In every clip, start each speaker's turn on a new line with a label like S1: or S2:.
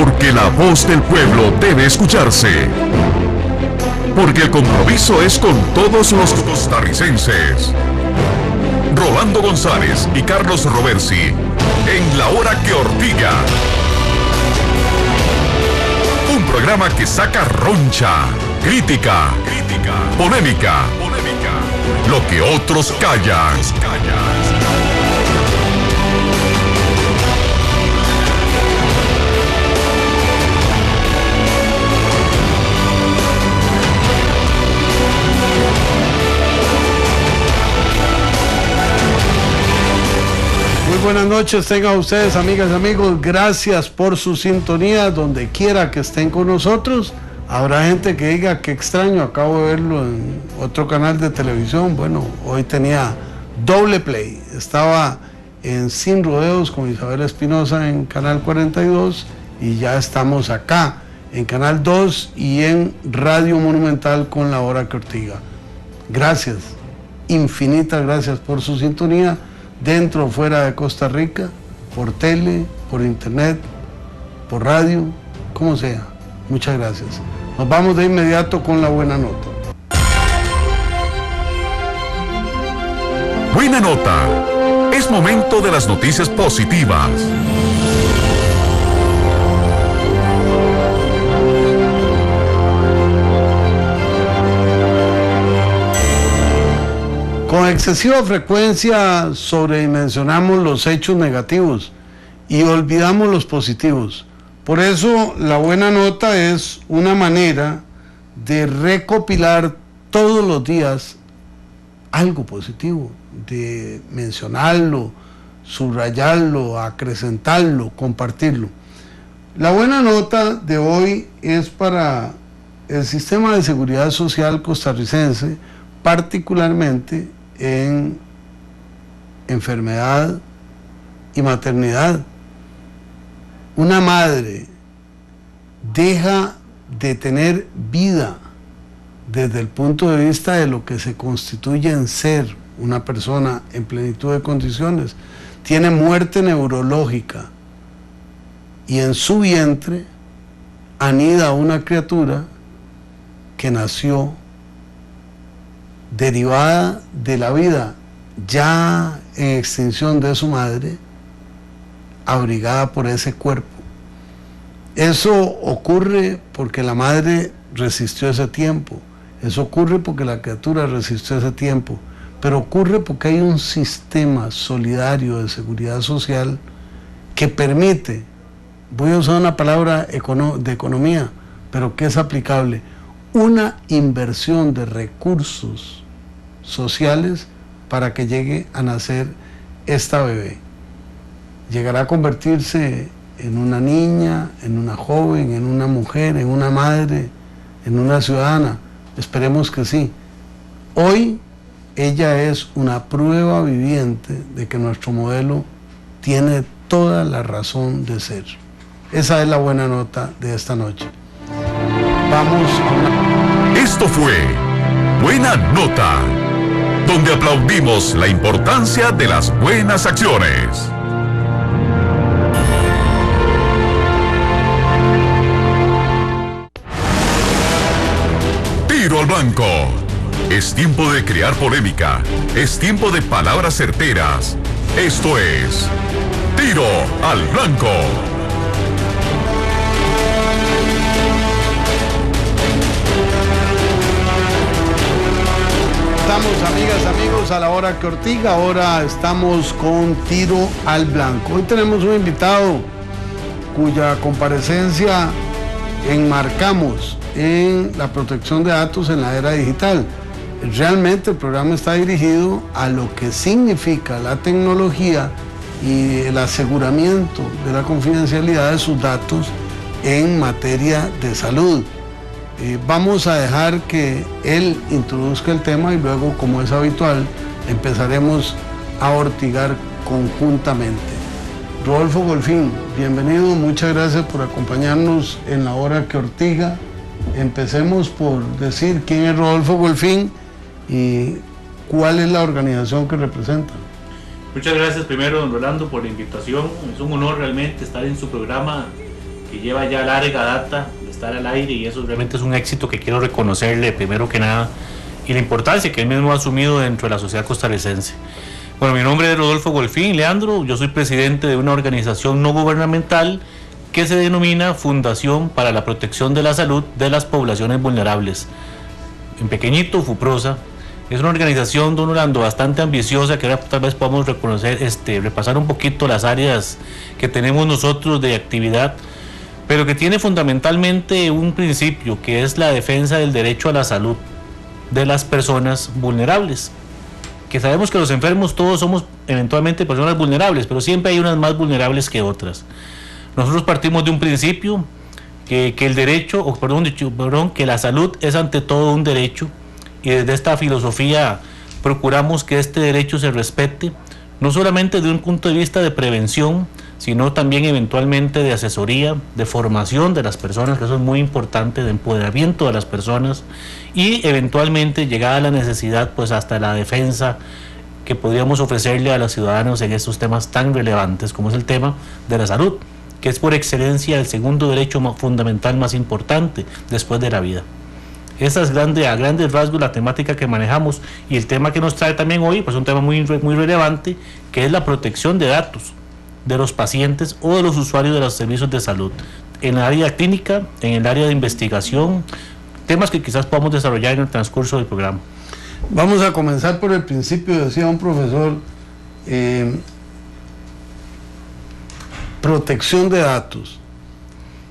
S1: Porque la voz del pueblo debe escucharse. Porque el compromiso es con todos los costarricenses. Rolando González y Carlos Roversi en La Hora que Ortiga. Un programa que saca roncha, crítica, polémica, lo que otros callan.
S2: Muy buenas noches, tengan ustedes, amigas y amigos. Gracias por su sintonía, donde quiera que estén con nosotros. Habrá gente que diga que extraño, acabo de verlo en otro canal de televisión. Bueno, hoy tenía doble play. Estaba en Sin Rodeos con Isabel Espinosa en Canal 42 y ya estamos acá en Canal 2 y en Radio Monumental con La Hora que Ortiga. Gracias, infinitas gracias por su sintonía. Dentro o fuera de Costa Rica, por tele, por internet, por radio, como sea. Muchas gracias. Nos vamos de inmediato con la buena nota.
S1: Buena nota. Es momento de las noticias positivas.
S2: Con excesiva frecuencia sobredimensionamos los hechos negativos y olvidamos los positivos. Por eso la buena nota es una manera de recopilar todos los días algo positivo, de mencionarlo, subrayarlo, acrecentarlo, compartirlo. La buena nota de hoy es para el sistema de seguridad social costarricense, particularmente en enfermedad y maternidad. Una madre deja de tener vida desde el punto de vista de lo que se constituye en ser una persona en plenitud de condiciones. Tiene muerte neurológica y en su vientre anida una criatura que nació derivada de la vida ya en extinción de su madre, abrigada por ese cuerpo. Eso ocurre porque la madre resistió ese tiempo, eso ocurre porque la criatura resistió ese tiempo, pero ocurre porque hay un sistema solidario de seguridad social que permite, voy a usar una palabra de economía, pero que es aplicable, una inversión de recursos sociales para que llegue a nacer esta bebé. Llegará a convertirse en una niña, en una joven, en una mujer, en una madre, en una ciudadana. Esperemos que sí. Hoy ella es una prueba viviente de que nuestro modelo tiene toda la razón de ser. Esa es la buena nota de esta noche. Vamos a una...
S1: Esto fue Buena Nota, donde aplaudimos la importancia de las buenas acciones. Tiro al blanco. Es tiempo de crear polémica. Es tiempo de palabras certeras. Esto es Tiro al Blanco.
S2: Estamos, amigas, amigos, a La Hora que Ortiga. Ahora estamos con Tiro al Blanco. Hoy tenemos un invitado cuya comparecencia enmarcamos en la protección de datos en la era digital. Realmente el programa está dirigido a lo que significa la tecnología y el aseguramiento de la confidencialidad de sus datos en materia de salud. Vamos a dejar que él introduzca el tema y luego, como es habitual, empezaremos a ortigar conjuntamente. Rodolfo Golfín, bienvenido, muchas gracias por acompañarnos en La Hora que Ortiga. Empecemos por decir quién es Rodolfo Golfín y cuál es la organización que representa.
S3: Muchas gracias primero, don Rolando, por la invitación. Es un honor realmente estar en su programa que lleva ya larga data de estar al aire, y eso realmente es un éxito que quiero reconocerle primero que nada, y la importancia que él mismo ha asumido dentro de la sociedad costarricense. Bueno, mi nombre es Rodolfo Golfín Leandro, yo soy presidente de una organización no gubernamental que se denomina Fundación para la Protección de la Salud de las Poblaciones Vulnerables. En pequeñito, FUPROSA. Es una organización, don Orlando, bastante ambiciosa, que ahora tal vez podamos reconocer, repasar un poquito las áreas que tenemos nosotros de actividad, pero que tiene fundamentalmente un principio, que es la defensa del derecho a la salud de las personas vulnerables. Que sabemos que los enfermos todos somos eventualmente personas vulnerables, pero siempre hay unas más vulnerables que otras. Nosotros partimos de un principio que el derecho, que la salud es ante todo un derecho, y desde esta filosofía procuramos que este derecho se respete, no solamente desde un punto de vista de prevención, sino también eventualmente de asesoría, de formación de las personas, que eso es muy importante, de empoderamiento de las personas, y eventualmente, llegada a la necesidad, pues hasta la defensa que podríamos ofrecerle a los ciudadanos en estos temas tan relevantes como es el tema de la salud, que es por excelencia el segundo derecho fundamental más importante después de la vida. Esa es a grandes rasgos la temática que manejamos, y el tema que nos trae también hoy, pues un tema muy relevante, que es la protección de datos de los pacientes o de los usuarios de los servicios de salud, en el área clínica, en el área de investigación, temas que quizás podamos desarrollar en el transcurso del programa.
S2: Vamos a comenzar por el principio, decía un profesor, protección de datos.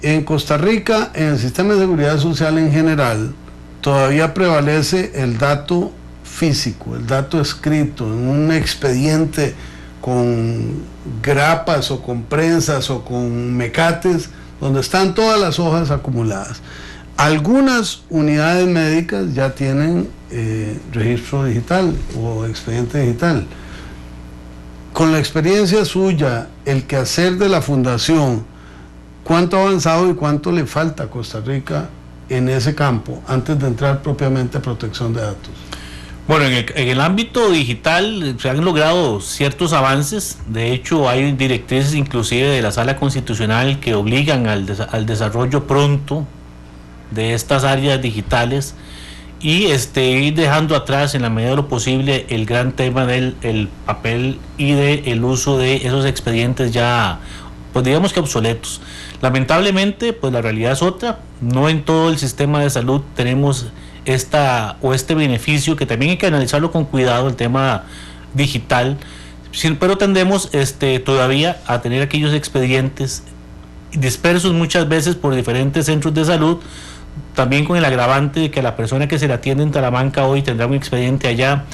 S2: En Costa Rica, en el sistema de seguridad social en general, todavía prevalece el dato físico, el dato escrito en un expediente con grapas o con prensas o con mecates, donde están todas las hojas acumuladas. Algunas unidades médicas ya tienen registro digital o expediente digital. Con la experiencia suya, el quehacer de la fundación, ¿cuánto ha avanzado y cuánto le falta a Costa Rica en ese campo antes de entrar propiamente a protección de datos?
S3: Bueno, en el ámbito digital se han logrado ciertos avances. De hecho, hay directrices inclusive de la Sala Constitucional que obligan al desarrollo pronto de estas áreas digitales, y ir dejando atrás en la medida de lo posible el gran tema del papel y del uso de esos expedientes ya, pues digamos que obsoletos. Lamentablemente, pues la realidad es otra. No en todo el sistema de salud tenemos este beneficio, que también hay que analizarlo con cuidado, el tema digital, pero tendemos todavía a tener aquellos expedientes dispersos muchas veces por diferentes centros de salud, también con el agravante de que la persona que se le atiende en Talamanca hoy tendrá un expediente allá,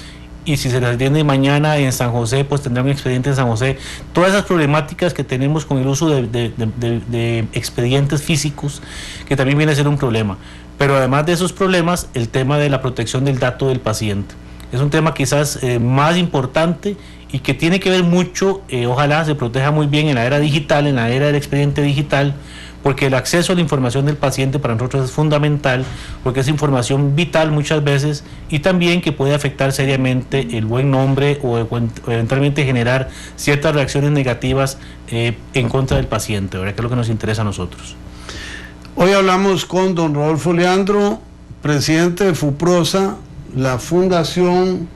S3: y si se le atiende mañana en San José, pues tendrá un expediente en San José. Todas esas problemáticas que tenemos con el uso de expedientes físicos, que también viene a ser un problema. Pero además de esos problemas, el tema de la protección del dato del paciente es un tema quizás más importante, y que tiene que ver mucho, ojalá se proteja muy bien en la era digital, en la era del expediente digital, porque el acceso a la información del paciente para nosotros es fundamental, porque es información vital muchas veces, y también que puede afectar seriamente el buen nombre o eventualmente generar ciertas reacciones negativas en contra del paciente, ¿verdad? Que es lo que nos interesa a nosotros.
S2: Hoy hablamos con don Rodolfo Leandro, presidente de FUPROSA, la Fundación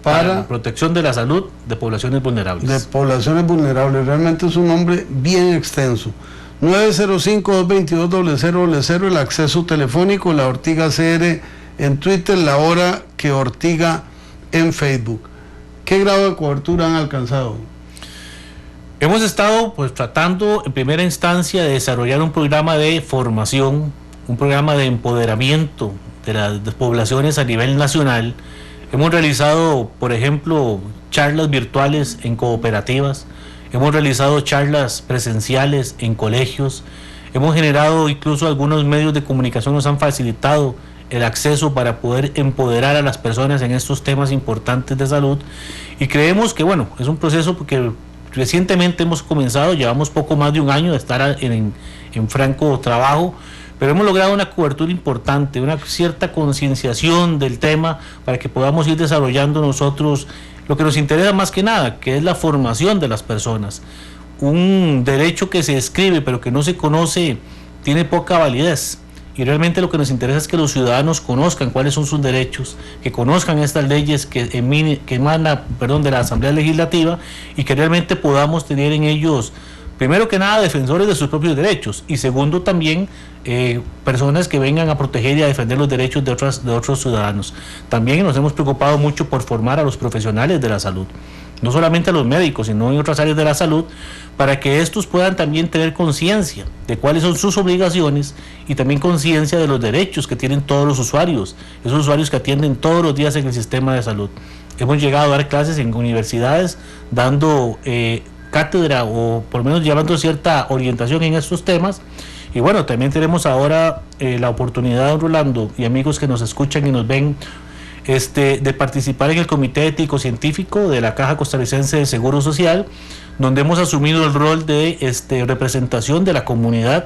S2: para
S3: la Protección de la Salud de Poblaciones Vulnerables.
S2: De poblaciones vulnerables, realmente es un nombre bien extenso. 905-222-0000, el acceso telefónico, La Ortiga CR en Twitter, La Hora que Ortiga en Facebook. ¿Qué grado de cobertura han alcanzado?
S3: Hemos estado pues tratando en primera instancia de desarrollar un programa de formación, un programa de empoderamiento de las poblaciones a nivel nacional. Hemos realizado, por ejemplo, charlas virtuales en cooperativas, hemos realizado charlas presenciales en colegios, hemos generado, incluso algunos medios de comunicación nos han facilitado el acceso para poder empoderar a las personas en estos temas importantes de salud, y creemos que bueno, es un proceso porque recientemente hemos comenzado, llevamos poco más de un año de estar en franco trabajo, pero hemos logrado una cobertura importante, una cierta concienciación del tema para que podamos ir desarrollando nosotros lo que nos interesa más que nada, que es la formación de las personas. un derecho que se escribe pero que no se conoce tiene poca validez. Y realmente lo que nos interesa es que los ciudadanos conozcan cuáles son sus derechos, que conozcan estas leyes que emana de la Asamblea Legislativa, y que realmente podamos tener en ellos, primero que nada, defensores de sus propios derechos, y segundo también personas que vengan a proteger y a defender los derechos de otros ciudadanos. También nos hemos preocupado mucho por formar a los profesionales de la salud, no solamente a los médicos, sino en otras áreas de la salud, para que estos puedan también tener conciencia de cuáles son sus obligaciones y también conciencia de los derechos que tienen todos los usuarios, esos usuarios que atienden todos los días en el sistema de salud. Hemos llegado a dar clases en universidades dando cátedra, o por lo menos llevando cierta orientación en estos temas. Y bueno, también tenemos ahora la oportunidad, don Rolando, y amigos que nos escuchan y nos ven, de participar en el Comité Ético Científico de la Caja Costarricense de Seguro Social, donde hemos asumido el rol de representación de la comunidad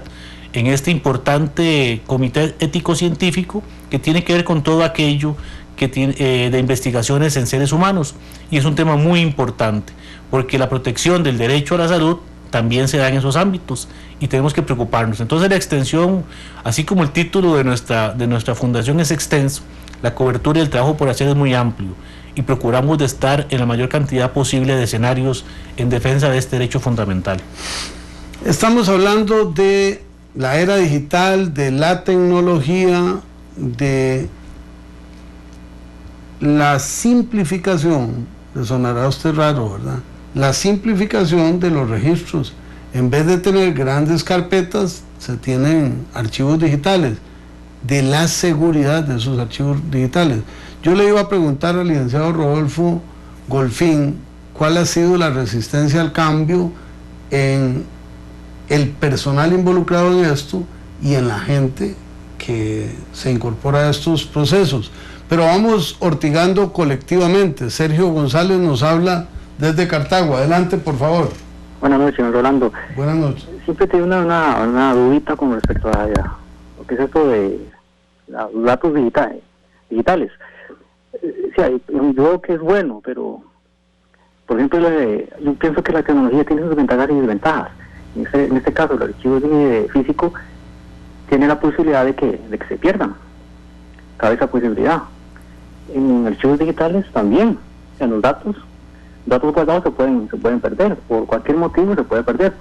S3: en este importante Comité Ético Científico, que tiene que ver con todo aquello que tiene, de investigaciones en seres humanos, y es un tema muy importante, porque la protección del derecho a la salud también se da en esos ámbitos y tenemos que preocuparnos. Entonces la extensión, así como el título de nuestra fundación es extenso, la cobertura y el trabajo por hacer es muy amplio, y procuramos de estar en la mayor cantidad posible de escenarios en defensa de este derecho fundamental.
S2: Estamos hablando de la era digital, de la tecnología, de la simplificación, le sonará a usted raro, ¿verdad? La simplificación de los registros. En vez de tener grandes carpetas, se tienen archivos digitales, de la seguridad de esos archivos digitales. Yo le iba a preguntar al licenciado Rodolfo Golfín cuál ha sido la resistencia al cambio en el personal involucrado en esto y en la gente que se incorpora a estos procesos. Pero vamos ortigando colectivamente. Sergio González nos habla desde Cartago. Adelante, por favor.
S4: Buenas noches, don Rolando.
S2: Buenas noches.
S4: Siempre tengo una dudita con respecto a lo que es esto de los datos digitales. Yo creo que es bueno, pero por ejemplo yo pienso que la tecnología tiene sus ventajas y desventajas. En este caso, el archivo físico tiene la posibilidad de que se pierdan. Cabe esa posibilidad. En archivos digitales también. Los datos guardados se pueden perder. Por cualquier motivo se puede perder.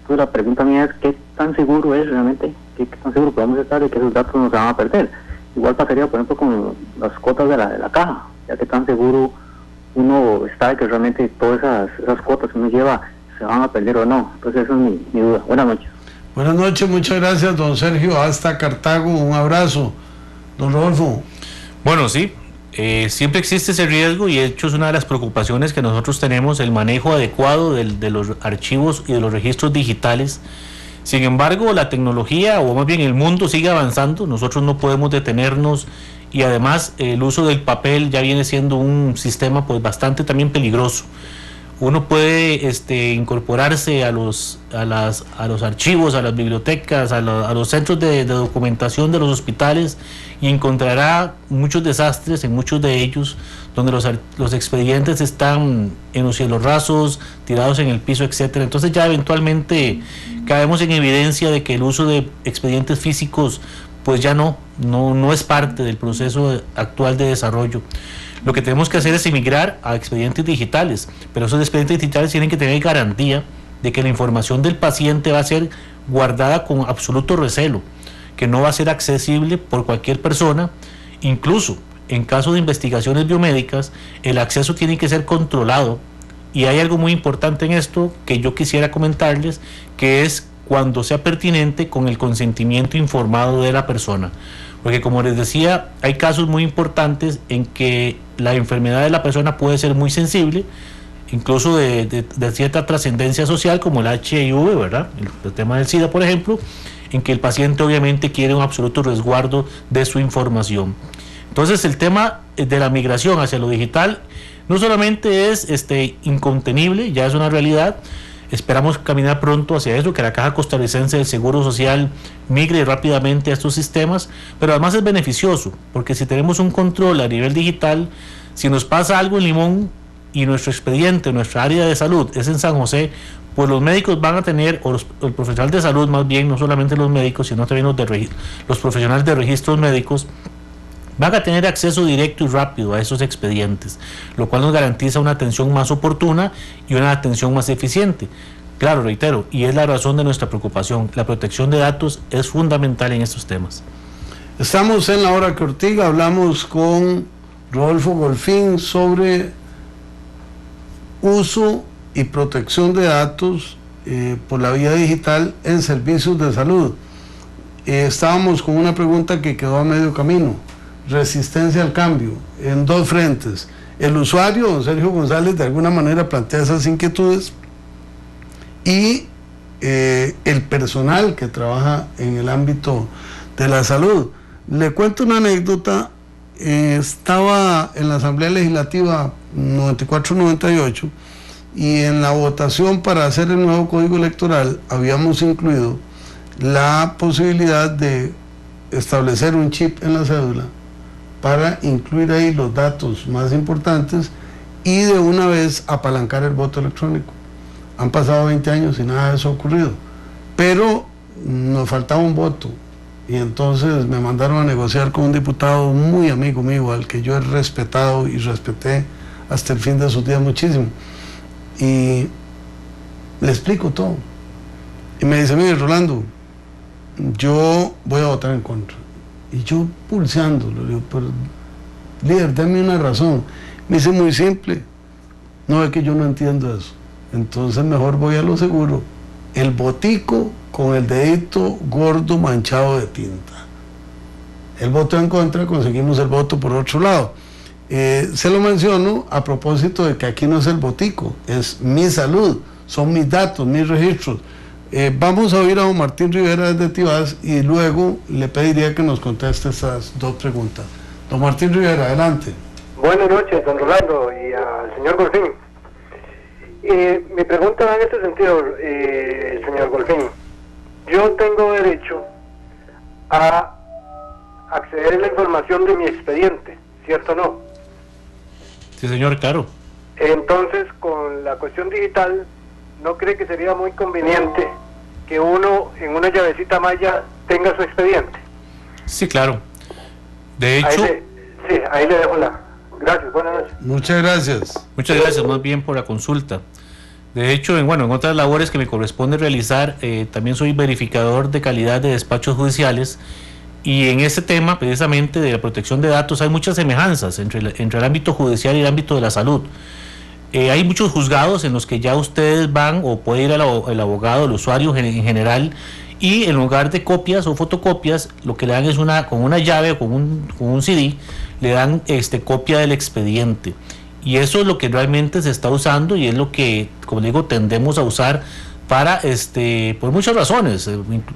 S4: Entonces la pregunta mía es: ¿qué tan seguro es realmente? ¿Qué tan seguro podemos estar de que esos datos no se van a perder? Igual pasaría, por ejemplo, con las cuotas de la caja. Ya que tan seguro uno está de que realmente todas esas cuotas que uno lleva se van a perder o no. Entonces esa es mi duda. Buenas noches.
S2: Buenas noches, muchas gracias, don Sergio. Hasta Cartago, un abrazo. Don Rodolfo.
S3: Bueno, sí, siempre existe ese riesgo, y de hecho es una de las preocupaciones que nosotros tenemos, el manejo adecuado de los archivos y de los registros digitales. Sin embargo, la tecnología, o más bien el mundo, sigue avanzando. Nosotros no podemos detenernos, y además el uso del papel ya viene siendo un sistema pues bastante también peligroso. Uno puede incorporarse a los archivos, a las bibliotecas, a los centros de documentación de los hospitales, y encontrará muchos desastres en muchos de ellos, donde los expedientes están en los cielos rasos, tirados en el piso, etcétera. Entonces ya eventualmente caemos en evidencia de que el uso de expedientes físicos pues ya no es parte del proceso actual de desarrollo. Lo que tenemos que hacer es emigrar a expedientes digitales, pero esos expedientes digitales tienen que tener garantía de que la información del paciente va a ser guardada con absoluto recelo, que no va a ser accesible por cualquier persona. Incluso en caso de investigaciones biomédicas, el acceso tiene que ser controlado, y hay algo muy importante en esto que yo quisiera comentarles, que es cuando sea pertinente, con el consentimiento informado de la persona. Porque, como les decía, hay casos muy importantes en que la enfermedad de la persona puede ser muy sensible, incluso de cierta trascendencia social, como el HIV, ¿verdad? El tema del SIDA, por ejemplo, en que el paciente obviamente quiere un absoluto resguardo de su información. Entonces, el tema de la migración hacia lo digital no solamente es incontenible, ya es una realidad. Esperamos caminar pronto hacia eso, que la Caja Costarricense del Seguro Social migre rápidamente a estos sistemas, pero además es beneficioso, porque si tenemos un control a nivel digital, si nos pasa algo en Limón, y nuestro expediente, nuestra área de salud es en San José, pues los médicos van a tener, o el profesional de salud más bien, no solamente los médicos, sino también los profesionales de registros médicos, van a tener acceso directo y rápido a esos expedientes, lo cual nos garantiza una atención más oportuna y una atención más eficiente. Claro, reitero, y es la razón de nuestra preocupación, la protección de datos es fundamental en estos temas.
S2: Estamos en La Hora que Ortiga, hablamos con Rodolfo Golfín sobre uso y protección de datos por la vía digital en servicios de salud. Estábamos con una pregunta que quedó a medio camino: resistencia al cambio en dos frentes. El usuario, don Sergio González, de alguna manera plantea esas inquietudes, y el personal que trabaja en el ámbito de la salud. Le cuento una anécdota. Estaba en la Asamblea Legislativa 94-98 y en la votación para hacer el nuevo Código Electoral habíamos incluido la posibilidad de establecer un chip en la cédula para incluir ahí los datos más importantes y de una vez apalancar el voto electrónico. Han pasado 20 años y nada de eso ha ocurrido, pero nos faltaba un voto. Y entonces me mandaron a negociar con un diputado muy amigo mío, al que yo he respetado y respeté hasta el fin de sus días muchísimo. Y le explico todo. Y me dice: mire, Rolando, yo voy a votar en contra. Y yo pulseándolo, le digo: pero líder, dame una razón. Me dice: muy simple, no, es que yo no entiendo eso. Entonces mejor voy a lo seguro, el botico con el dedito gordo manchado de tinta. El voto en contra, conseguimos el voto por otro lado. Se lo menciono a propósito de que aquí no es el botico, es mi salud, son mis datos, mis registros. Vamos a oír a don Martín Rivera desde Tibás y luego le pediría que nos conteste estas dos preguntas. Don Martín Rivera, adelante.
S5: Buenas noches, don Rolando, y al señor Golfín. Mi pregunta va en este sentido, señor Golfín. Yo tengo derecho a acceder a la información de mi expediente, ¿cierto o no?
S3: Sí, señor, claro.
S5: Entonces, con la cuestión digital, ¿no cree que sería muy conveniente que uno en una llavecita maya tenga su expediente?
S3: Sí, claro. De hecho...
S5: Ahí le dejo la... Gracias, buenas noches.
S2: Muchas gracias.
S3: Muchas gracias más bien por la consulta. De hecho, en otras labores que me corresponde realizar, también soy verificador de calidad de despachos judiciales, y en este tema precisamente de la protección de datos hay muchas semejanzas entre el ámbito judicial y el ámbito de la salud. Hay muchos juzgados en los que ya ustedes van, o puede ir el abogado, el usuario en general, y en lugar de copias o fotocopias, lo que le dan es con una llave o con un CD, le dan copia del expediente. Y eso es lo que realmente se está usando, y es lo que, como digo, tendemos a usar para por muchas razones,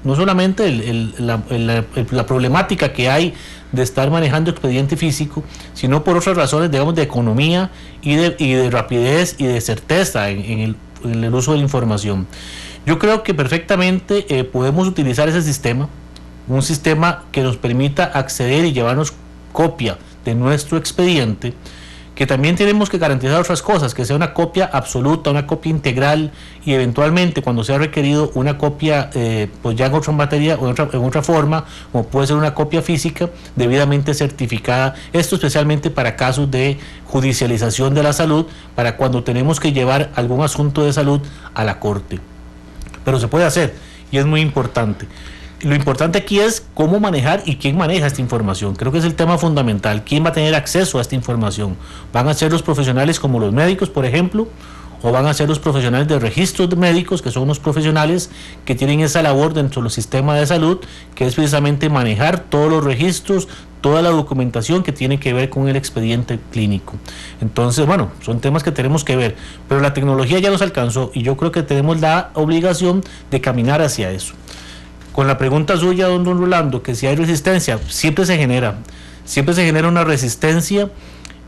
S3: no solamente la problemática que hay de estar manejando expediente físico, sino por otras razones, digamos, de economía y de rapidez y de certeza en el uso de la información. Yo creo que perfectamente podemos utilizar ese sistema, un sistema que nos permita acceder y llevarnos copia de nuestro expediente, que también tenemos que garantizar otras cosas, que sea una copia absoluta, una copia integral, y eventualmente cuando sea requerido una copia pues ya en otra materia o en otra forma, como puede ser una copia física debidamente certificada, esto especialmente para casos de judicialización de la salud, para cuando tenemos que llevar algún asunto de salud a la corte. Pero se puede hacer y es muy importante. Lo importante aquí es cómo manejar y quién maneja esta información. Creo que es el tema fundamental. ¿Quién va a tener acceso a esta información? ¿Van a ser los profesionales como los médicos, por ejemplo? ¿O van a ser los profesionales de registros de médicos, que son los profesionales que tienen esa labor dentro del sistema de salud, que es precisamente manejar todos los registros, toda la documentación que tiene que ver con el expediente clínico? Entonces, son temas que tenemos que ver, pero la tecnología ya nos alcanzó y yo creo que tenemos la obligación de caminar hacia eso. Con la pregunta suya, don Rolando, que si hay resistencia, siempre se genera una resistencia.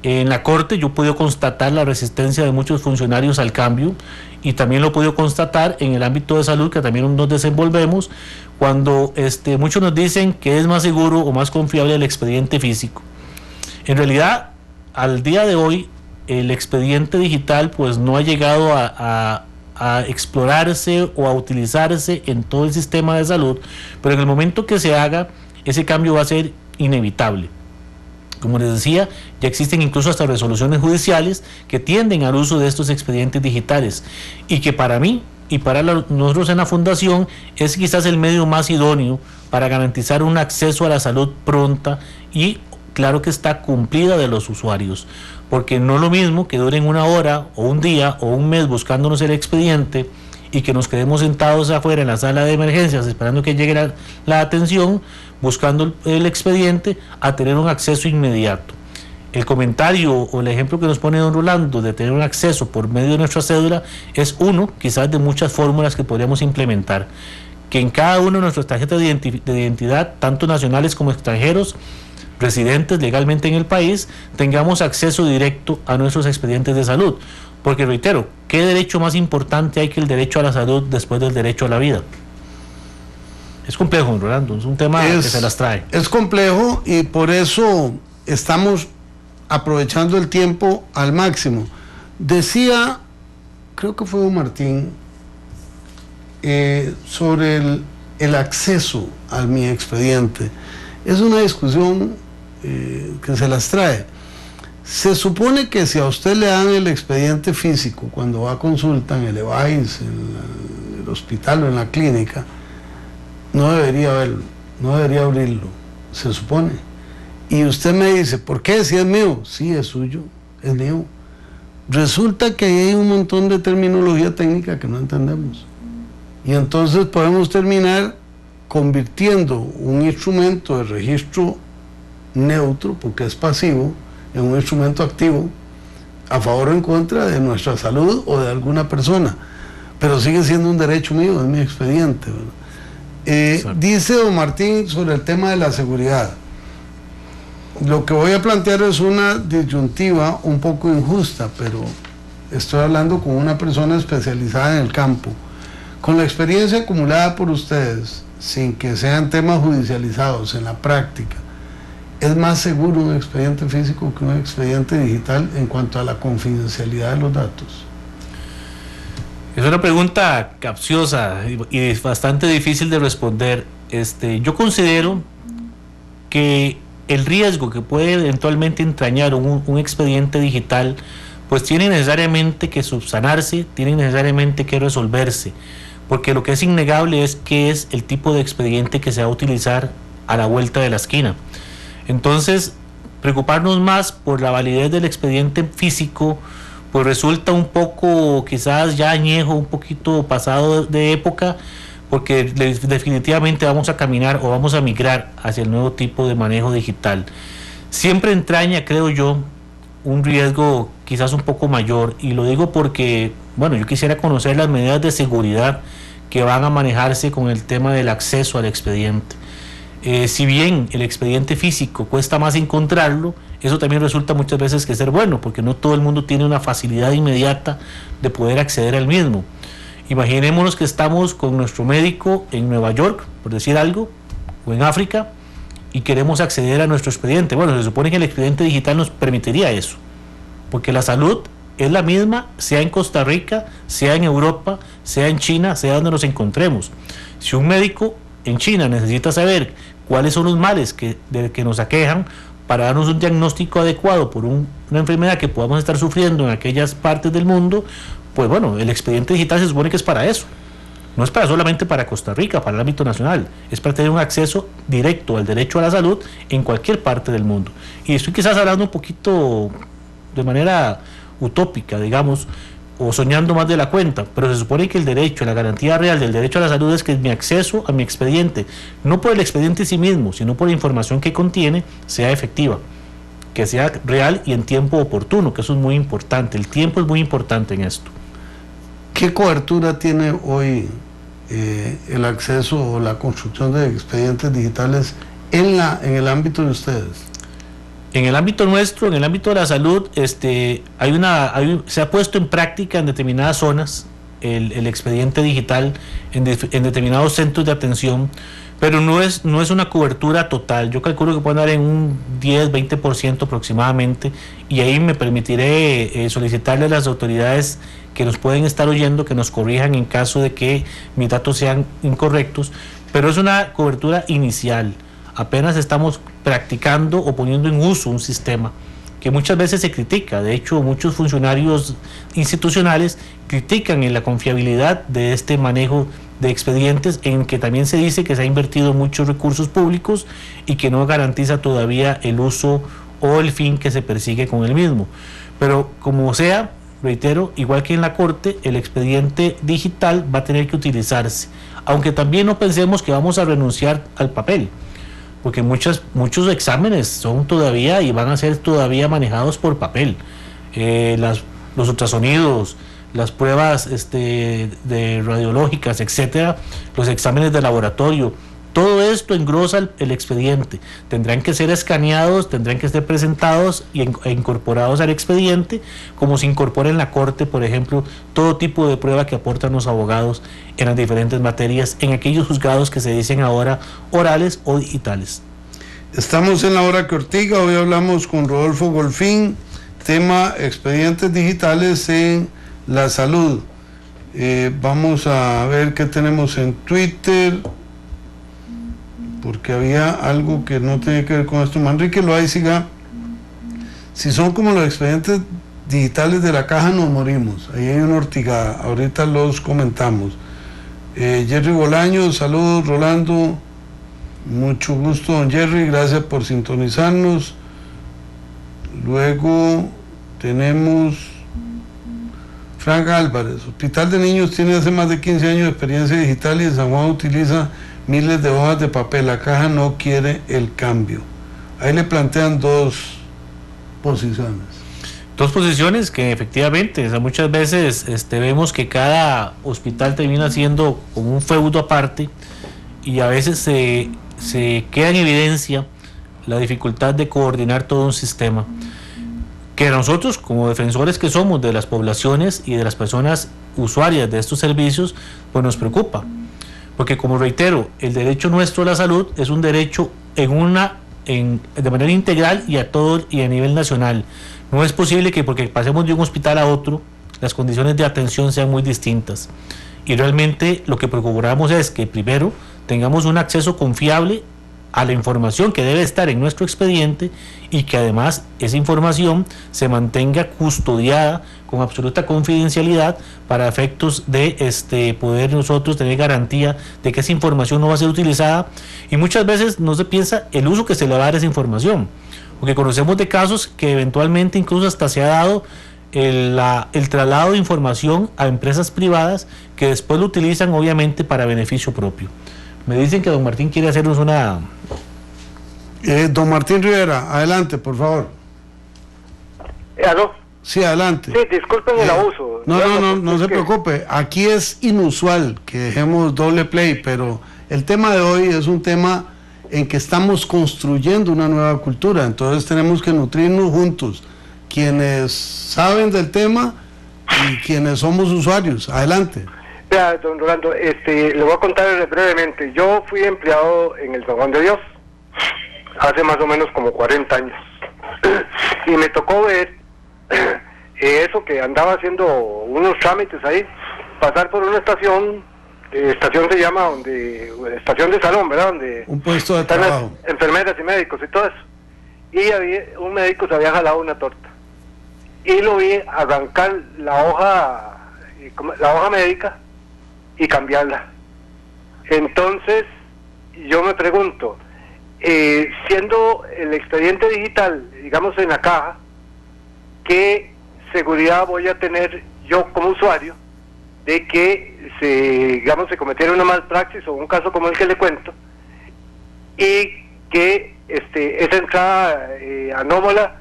S3: En la Corte yo he podido constatar la resistencia de muchos funcionarios al cambio, y también lo he podido constatar en el ámbito de salud, que también nos desenvolvemos, cuando muchos nos dicen que es más seguro o más confiable el expediente físico. En realidad, al día de hoy, el expediente digital pues no ha llegado a explorarse o a utilizarse en todo el sistema de salud, pero en el momento que se haga, ese cambio va a ser inevitable. Como les decía, ya existen incluso hasta resoluciones judiciales que tienden al uso de estos expedientes digitales, y que para mí y para nosotros en la Fundación es quizás el medio más idóneo para garantizar un acceso a la salud pronta y, claro que está, cumplida de los usuarios, porque no es lo mismo que duren una hora o un día o un mes buscándonos el expediente y que nos quedemos sentados afuera en la sala de emergencias esperando que llegue la atención, buscando el expediente, a tener un acceso inmediato. El comentario o el ejemplo que nos pone don Rolando de tener un acceso por medio de nuestra cédula es uno, quizás, de muchas fórmulas que podríamos implementar. Que en cada una de nuestras tarjetas de identidad, tanto nacionales como extranjeros, residentes legalmente en el país, tengamos acceso directo a nuestros expedientes de salud. Porque, reitero, ¿qué derecho más importante hay que el derecho a la salud después del derecho a la vida? Es complejo, Rolando, es un tema que se las trae.
S2: Es complejo, y por eso estamos aprovechando el tiempo al máximo. Decía, creo que fue don Martín, sobre el acceso a mi expediente. Es una discusión que se las trae. Se supone que si a usted le dan el expediente físico cuando va a consulta en el EVAIS, en el hospital o en la clínica, no debería verlo, no debería abrirlo, se supone. Y usted me dice, ¿por qué? Si es mío. Sí, es suyo, es mío. Resulta que hay un montón de terminología técnica que no entendemos. Y entonces podemos terminar convirtiendo un instrumento de registro neutro, porque es pasivo, en un instrumento activo, a favor o en contra de nuestra salud o de alguna persona. Pero sigue siendo un derecho mío, es mi expediente, ¿verdad? Dice don Martín sobre el tema de la seguridad. Lo que voy a plantear es una disyuntiva un poco injusta, pero estoy hablando con una persona especializada en el campo. Con la experiencia acumulada por ustedes, sin que sean temas judicializados en la práctica, ¿es más seguro un expediente físico que un expediente digital en cuanto a la confidencialidad de los datos?
S3: Es una pregunta capciosa y bastante difícil de responder. Yo considero que el riesgo que puede eventualmente entrañar un expediente digital, pues tiene necesariamente que subsanarse, tiene necesariamente que resolverse, porque lo que es innegable es que es el tipo de expediente que se va a utilizar a la vuelta de la esquina. Entonces, preocuparnos más por la validez del expediente físico, pues resulta un poco quizás ya añejo, un poquito pasado de época, porque definitivamente vamos a caminar o vamos a migrar hacia el nuevo tipo de manejo digital. Siempre entraña, creo yo, un riesgo quizás un poco mayor, y lo digo porque, bueno, yo quisiera conocer las medidas de seguridad que van a manejarse con el tema del acceso al expediente. Si bien el expediente físico cuesta más encontrarlo, eso también resulta muchas veces que ser bueno, porque no todo el mundo tiene una facilidad inmediata de poder acceder al mismo. Imaginémonos que estamos con nuestro médico en Nueva York, por decir algo, o en África, y queremos acceder a nuestro expediente. Bueno, se supone que el expediente digital nos permitiría eso, porque la salud es la misma, sea en Costa Rica, sea en Europa, sea en China, sea donde nos encontremos. Si un médico en China necesita saber cuáles son los males que nos aquejan para darnos un diagnóstico adecuado por una enfermedad que podamos estar sufriendo en aquellas partes del mundo, pues bueno, el expediente digital se supone que es para eso. No es solamente para Costa Rica, para el ámbito nacional, es para tener un acceso directo al derecho a la salud en cualquier parte del mundo. Y estoy quizás hablando un poquito de manera utópica, digamos, o soñando más de la cuenta, pero se supone que el derecho, la garantía real del derecho a la salud es que mi acceso a mi expediente, no por el expediente en sí mismo, sino por la información que contiene, sea efectiva, que sea real y en tiempo oportuno, que eso es muy importante. El tiempo es muy importante en esto.
S2: ¿Qué cobertura tiene hoy el acceso o la construcción de expedientes digitales en el ámbito de ustedes?
S3: En el ámbito nuestro, en el ámbito de la salud, se ha puesto en práctica en determinadas zonas el expediente digital en determinados centros de atención, pero no es una cobertura total. Yo calculo que puede andar en un 10-20% aproximadamente, y ahí me permitiré solicitarle a las autoridades que nos pueden estar oyendo que nos corrijan en caso de que mis datos sean incorrectos, pero es una cobertura inicial. Apenas estamos practicando o poniendo en uso un sistema que muchas veces se critica. De hecho, muchos funcionarios institucionales critican en la confiabilidad de este manejo de expedientes, en que también se dice que se ha invertido muchos recursos públicos y que no garantiza todavía el uso o el fin que se persigue con el mismo. Pero como sea, reitero, igual que en la Corte, el expediente digital va a tener que utilizarse, aunque también no pensemos que vamos a renunciar al papel, porque muchos exámenes son todavía y van a ser todavía manejados por papel. Los ultrasonidos, las pruebas de radiológicas, etcétera, los exámenes de laboratorio, todo esto engrosa el expediente. Tendrán que ser escaneados, tendrán que ser presentados e incorporados al expediente, como se incorpora en la Corte, por ejemplo, todo tipo de prueba que aportan los abogados en las diferentes materias, en aquellos juzgados que se dicen ahora orales o digitales.
S2: Estamos en la hora que Ortiga. Hoy hablamos con Rodolfo Golfín, tema expedientes digitales en la salud. Vamos a ver qué tenemos en Twitter, porque había algo que no tiene que ver con esto. Manrique Loaiziga: si son como los expedientes digitales de la caja, nos morimos. Ahí hay una ortigada, ahorita los comentamos. Jerry Bolaño: saludos Rolando, mucho gusto don Jerry, gracias por sintonizarnos. Luego tenemos Frank Álvarez: Hospital de Niños tiene hace más de 15 años de experiencia digital y en San Juan utiliza miles de hojas de papel. La caja no quiere el cambio. Ahí le plantean dos posiciones.
S3: Dos posiciones que efectivamente, o sea, muchas veces vemos que cada hospital termina siendo como un feudo aparte, y a veces se queda en evidencia la dificultad de coordinar todo un sistema, que nosotros, como defensores que somos de las poblaciones y de las personas usuarias de estos servicios, pues nos preocupa. Porque, como reitero, el derecho nuestro a la salud es un derecho de manera integral y a nivel nacional. No es posible que porque pasemos de un hospital a otro, las condiciones de atención sean muy distintas. Y realmente lo que procuramos es que primero tengamos un acceso confiable a la información que debe estar en nuestro expediente, y que además esa información se mantenga custodiada con absoluta confidencialidad para efectos de poder nosotros tener garantía de que esa información no va a ser utilizada. Y muchas veces no se piensa el uso que se le va a dar a esa información, porque conocemos de casos que eventualmente incluso hasta se ha dado el traslado de información a empresas privadas que después lo utilizan obviamente para beneficio propio. Me dicen que don Martín quiere hacernos una...
S2: Don Martín Rivera, adelante, por favor.
S5: ¿Aló?
S2: Sí, adelante.
S5: Sí, disculpen el abuso.
S2: No se preocupe. Aquí es inusual que dejemos doble play, pero el tema de hoy es un tema en que estamos construyendo una nueva cultura, entonces tenemos que nutrirnos juntos, quienes saben del tema y quienes somos usuarios. Adelante.
S5: Vea, don Rolando, le voy a contar brevemente. Yo fui empleado en el San Juan de Dios hace más o menos como 40 años y me tocó ver eso, que andaba haciendo unos trámites ahí, pasar por una estación se llama, estación de salón, ¿verdad? Donde
S2: un puesto de
S5: están
S2: trabajo,
S5: las enfermeras y médicos y todo eso, y un médico se había jalado una torta y lo vi arrancar la hoja médica y cambiarla. Entonces yo me pregunto, siendo el expediente digital, digamos, en la caja, ¿qué seguridad voy a tener yo como usuario de que se cometiera una malpraxis o un caso como el que le cuento, y que esa entrada anómala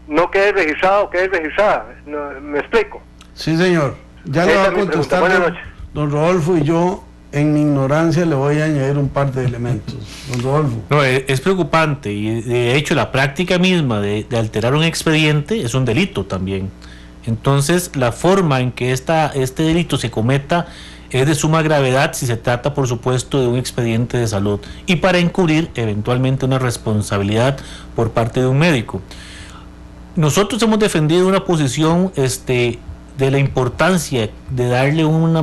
S5: no quede registrada o quede registrada? No, ¿me explico?
S2: Sí, señor. Ya le va a contestar don Rodolfo, y yo en mi ignorancia le voy a añadir un par de elementos. Don Rodolfo.
S3: No, es preocupante, y de hecho la práctica misma de alterar un expediente es un delito también. Entonces, la forma en que este delito se cometa es de suma gravedad si se trata, por supuesto, de un expediente de salud y para encubrir eventualmente una responsabilidad por parte de un médico. Nosotros hemos defendido una posición de la importancia de darle un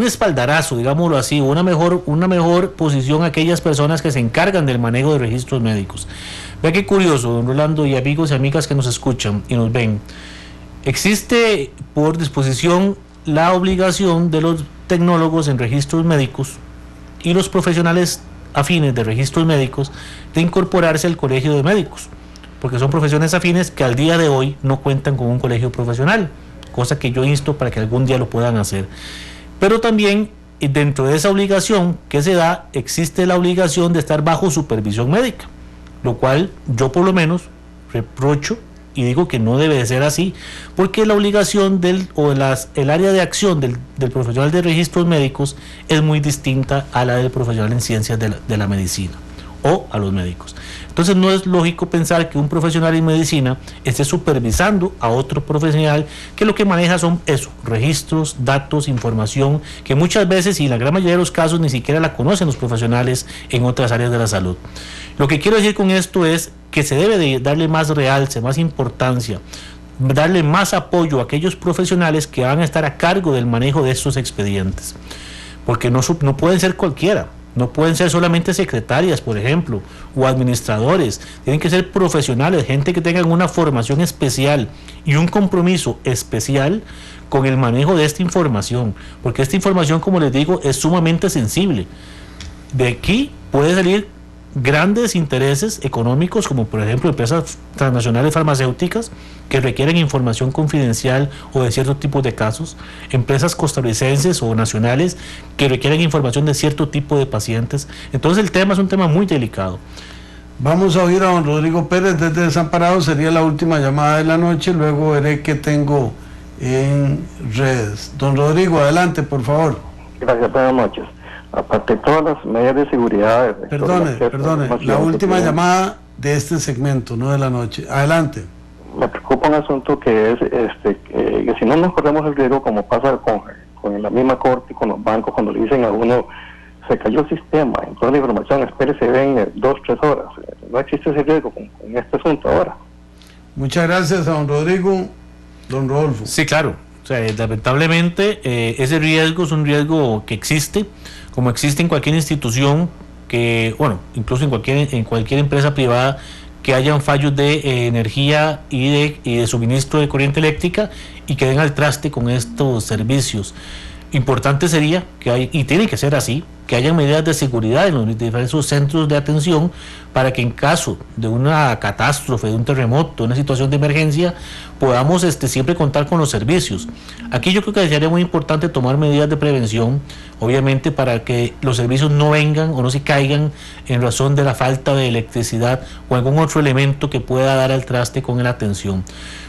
S3: espaldarazo, digámoslo así, una mejor posición a aquellas personas que se encargan del manejo de registros médicos. Vea qué curioso, don Rolando, y amigos y amigas que nos escuchan y nos ven. Existe por disposición la obligación de los tecnólogos en registros médicos y los profesionales afines de registros médicos de incorporarse al colegio de médicos, porque son profesiones afines que al día de hoy no cuentan con un colegio profesional, cosa que yo insto para que algún día lo puedan hacer. Pero también dentro de esa obligación que se da, existe la obligación de estar bajo supervisión médica, lo cual yo por lo menos reprocho y digo que no debe de ser así, porque la obligación el área de acción del profesional de registros médicos es muy distinta a la del profesional en ciencias de la medicina o a los médicos. Entonces no es lógico pensar que un profesional en medicina esté supervisando a otro profesional que lo que maneja son registros, datos, información, que muchas veces y en la gran mayoría de los casos ni siquiera la conocen los profesionales en otras áreas de la salud. Lo que quiero decir con esto es que se debe de darle más realce, más importancia, darle más apoyo a aquellos profesionales que van a estar a cargo del manejo de estos expedientes, porque no pueden ser cualquiera. No pueden ser solamente secretarias, por ejemplo, o administradores. Tienen que ser profesionales, gente que tengan una formación especial y un compromiso especial con el manejo de esta información, porque esta información, como les digo, es sumamente sensible. De aquí puede salir grandes intereses económicos, como por ejemplo empresas transnacionales farmacéuticas que requieren información confidencial o de ciertos tipos de casos, empresas costarricenses o nacionales que requieren información de cierto tipo de pacientes. Entonces el tema es un tema muy delicado.
S2: Vamos a oír a don Rodrigo Pérez desde Desamparados, sería la última llamada de la noche, luego veré qué tengo en redes. Don Rodrigo, adelante, por favor.
S4: Gracias, buenas noches. Aparte de todas las medidas de seguridad...
S2: Perdone, la última llamada de este segmento, no de la noche. Adelante.
S4: Me preocupa un asunto que es que si no nos corremos el riesgo, como pasa con la misma corte y con los bancos, cuando le dicen a uno, se cayó el sistema, entonces la información, espérese, ven 2-3 horas. No existe ese riesgo con este asunto ahora.
S2: Muchas gracias a don Rodrigo. Don Rodolfo.
S3: Sí, claro. O sea, lamentablemente ese riesgo es un riesgo que existe, como existe en cualquier institución, incluso en cualquier empresa privada, que hayan fallos de energía y de suministro de corriente eléctrica y que den al traste con estos servicios. Importante sería y tiene que ser así, que haya medidas de seguridad en los diversos centros de atención para que en caso de una catástrofe, de un terremoto, de una situación de emergencia, podamos siempre contar con los servicios. Aquí yo creo que sería muy importante tomar medidas de prevención, obviamente para que los servicios no vengan o no se caigan en razón de la falta de electricidad o algún otro elemento que pueda dar al traste con la atención.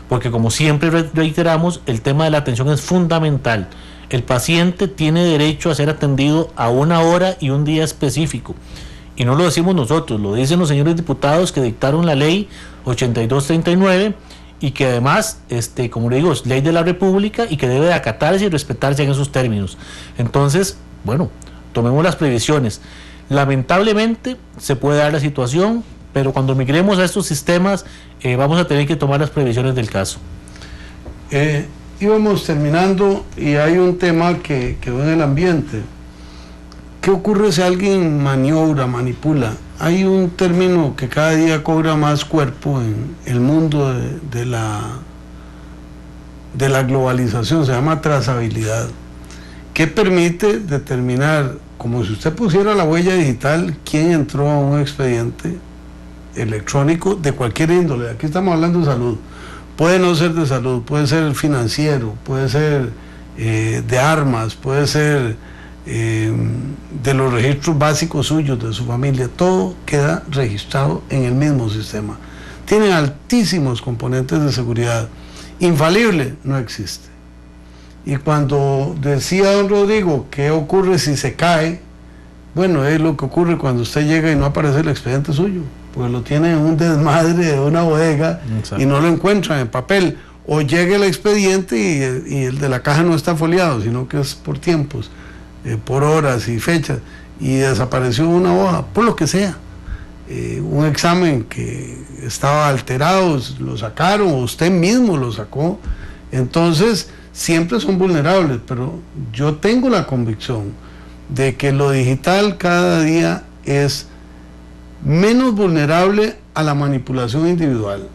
S3: Porque como siempre reiteramos, el tema de la atención es fundamental. El paciente tiene derecho a ser atendido a una hora y un día específico. Y no lo decimos nosotros, lo dicen los señores diputados que dictaron la ley 8239 y que además, como le digo, es ley de la República y que debe de acatarse y respetarse en esos términos. Entonces, tomemos las previsiones. Lamentablemente se puede dar la situación, pero cuando migremos a estos sistemas vamos a tener que tomar las previsiones del caso.
S2: Íbamos terminando y hay un tema que quedó en el ambiente. ¿Qué ocurre si alguien maniobra, manipula? Hay un término que cada día cobra más cuerpo en el mundo de la globalización, se llama trazabilidad, que permite determinar, como si usted pusiera la huella digital, quién entró a un expediente electrónico de cualquier índole. Aquí estamos hablando de salud. Puede no ser de salud, puede ser financiero, puede ser de armas, puede ser de los registros básicos suyos, de su familia. Todo queda registrado en el mismo sistema. Tienen altísimos componentes de seguridad. Infalible no existe. Y cuando decía don Rodrigo, ¿qué ocurre si se cae? Bueno, es lo que ocurre cuando usted llega y no aparece el expediente suyo. pues lo tienen en un desmadre de una bodega. Exacto. Y no lo encuentran en papel. O llega el expediente y el de la caja no está foliado, sino que es por tiempos, por horas y fechas, y desapareció una hoja, por lo que sea. Un examen que estaba alterado, lo sacaron, o usted mismo lo sacó. Entonces, siempre son vulnerables, pero yo tengo la convicción de que lo digital cada día es menos vulnerable a la manipulación individual.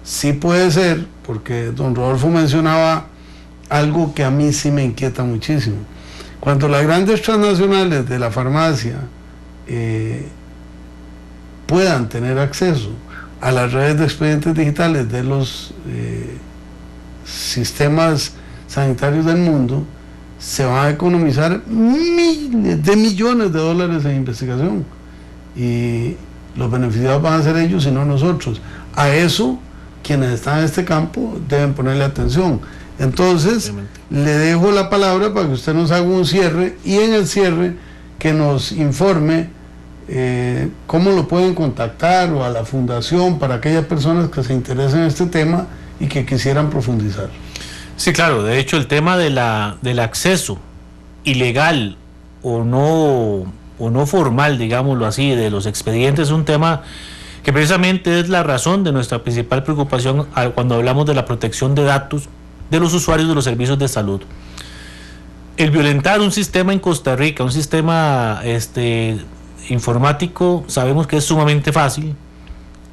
S2: Sí puede ser, porque don Rodolfo mencionaba algo que a mí sí me inquieta muchísimo. Cuando las grandes transnacionales de la farmacia puedan tener acceso a las redes de expedientes digitales de los sistemas sanitarios del mundo, se van a economizar miles de millones de dólares en investigación, y los beneficiados van a ser ellos y no nosotros. A eso quienes están en este campo deben ponerle atención. Entonces, le dejo la palabra para que usted nos haga un cierre, y en el cierre que nos informe cómo lo pueden contactar, o a la fundación, para aquellas personas que se interesen en este tema y que quisieran profundizar.
S3: Sí, claro. De hecho, el tema del acceso ilegal o no formal, digámoslo así, de los expedientes, es un tema que precisamente es la razón de nuestra principal preocupación cuando hablamos de la protección de datos de los usuarios de los servicios de salud. El violentar un sistema en Costa Rica, un sistema informático, sabemos que es sumamente fácil.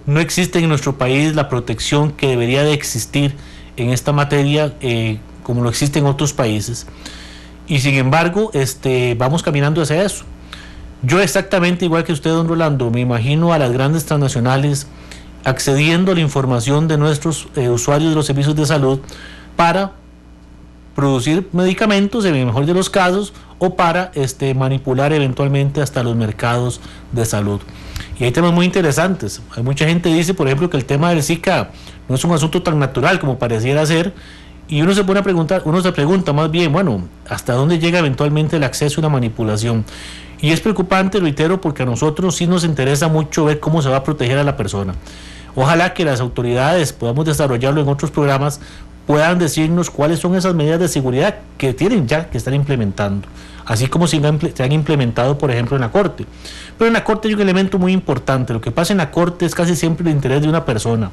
S3: No existe en nuestro país la protección que debería de existir en esta materia, como lo existe en otros países, y sin embargo vamos caminando hacia eso. Yo, exactamente igual que usted, don Rolando, me imagino a las grandes transnacionales accediendo a la información de nuestros usuarios de los servicios de salud para producir medicamentos en el mejor de los casos, o para manipular eventualmente hasta los mercados de salud. Y hay temas muy interesantes. Hay mucha gente que dice, por ejemplo, que el tema del Zika no es un asunto tan natural como pareciera ser, y uno se pone a preguntar, uno se pregunta más bien, bueno, ¿hasta dónde llega eventualmente el acceso a una manipulación? Y es preocupante, reitero, porque a nosotros sí nos interesa mucho ver cómo se va a proteger a la persona. Ojalá que las autoridades, podamos desarrollarlo en otros programas, puedan decirnos cuáles son esas medidas de seguridad que tienen ya que están implementando, así como se han implementado, por ejemplo, en la Corte. Pero en la Corte hay un elemento muy importante. Lo que pasa en la Corte es casi siempre el interés de una persona,